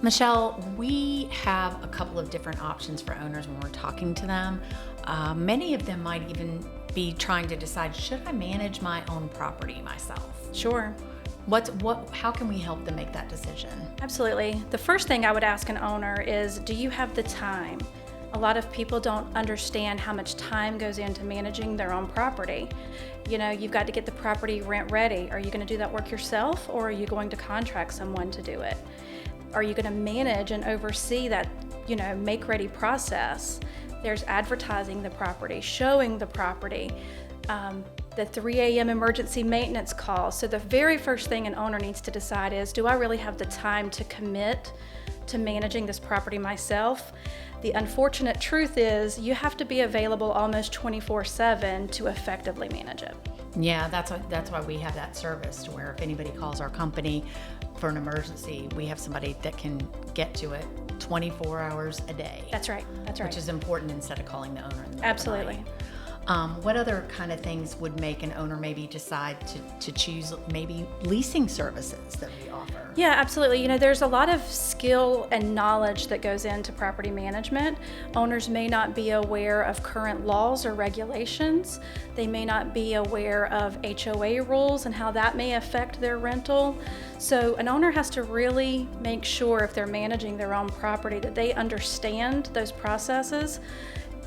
Michelle, we have a couple of different options for owners when we're talking to them. Many of them might even be trying to decide, should I manage my own property myself? Sure. How can we help them make that decision? Absolutely. The first thing I would ask an owner is, do you have the time? A lot of people don't understand how much time goes into managing their own property. You know, you've got to get the property rent ready. Are you going to do that work yourself, or are you going to contract someone to do it? Are you going to manage and oversee that, make ready process? There's advertising the property, showing the property, the 3 a.m. emergency maintenance call. So the very first thing an owner needs to decide is, do I really have the time to commit to managing this property myself? The unfortunate truth is you have to be available almost 24/7 to effectively manage it. Yeah, that's why we have that service, to where if anybody calls our company for an emergency, we have somebody that can get to it 24 hours a day. That's right. Which is important instead of calling the owner in the middle of the Absolutely. night. What other kind of things would make an owner maybe decide to choose maybe leasing services that we offer? Yeah, absolutely. There's a lot of skill and knowledge that goes into property management. Owners may not be aware of current laws or regulations. They may not be aware of HOA rules and how that may affect their rental. So an owner has to really make sure, if they're managing their own property, that they understand those processes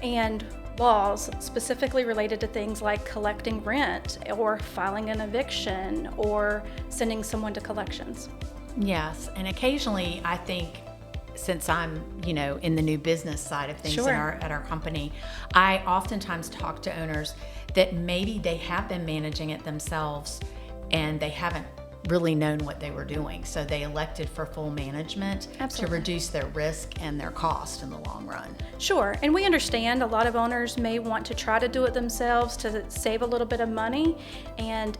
and laws specifically related to things like collecting rent or filing an eviction or sending someone to collections. Yes, and occasionally I think, since I'm, in the new business side of things Sure. at our company, I oftentimes talk to owners that maybe they have been managing it themselves and they haven't really known what they were doing. So they elected for full management Absolutely. to reduce their risk and their cost in the long run. Sure, and we understand a lot of owners may want to try to do it themselves to save a little bit of money, and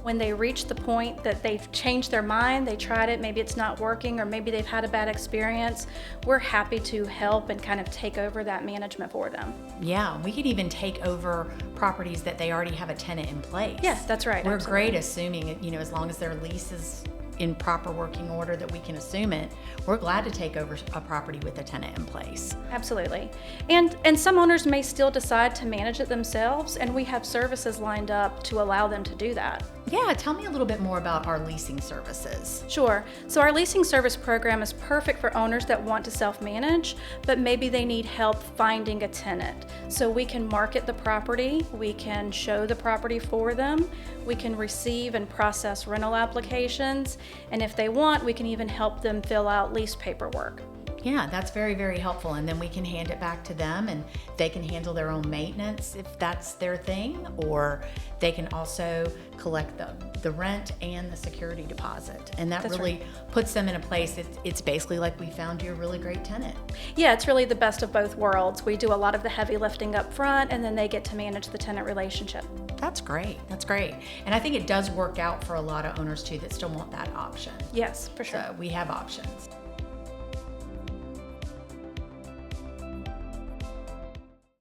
when they reach the point that they've changed their mind, they tried it, maybe it's not working, or maybe they've had a bad experience, we're happy to help and kind of take over that management for them. Yeah, we could even take over properties that they already have a tenant in place. Yes, that's right. We're absolutely. great assuming, as long as their lease is in proper working order, that we can assume it. We're glad to take over a property with a tenant in place. Absolutely. And some owners may still decide to manage it themselves, and we have services lined up to allow them to do that. Yeah, tell me a little bit more about our leasing services. Sure. So our leasing service program is perfect for owners that want to self-manage, but maybe they need help finding a tenant. So we can market the property, we can show the property for them, we can receive and process rental applications, and if they want, we can even help them fill out lease paperwork. Yeah, that's very, very helpful. And then we can hand it back to them and they can handle their own maintenance if that's their thing, or they can also collect the rent and the security deposit. And that That's really puts them in a place, it's basically like we found you a really great tenant. Yeah, it's really the best of both worlds. We do a lot of the heavy lifting up front, and then they get to manage the tenant relationship. That's great. That's great. And I think it does work out for a lot of owners too that still want that option. Yes, for sure. So we have options.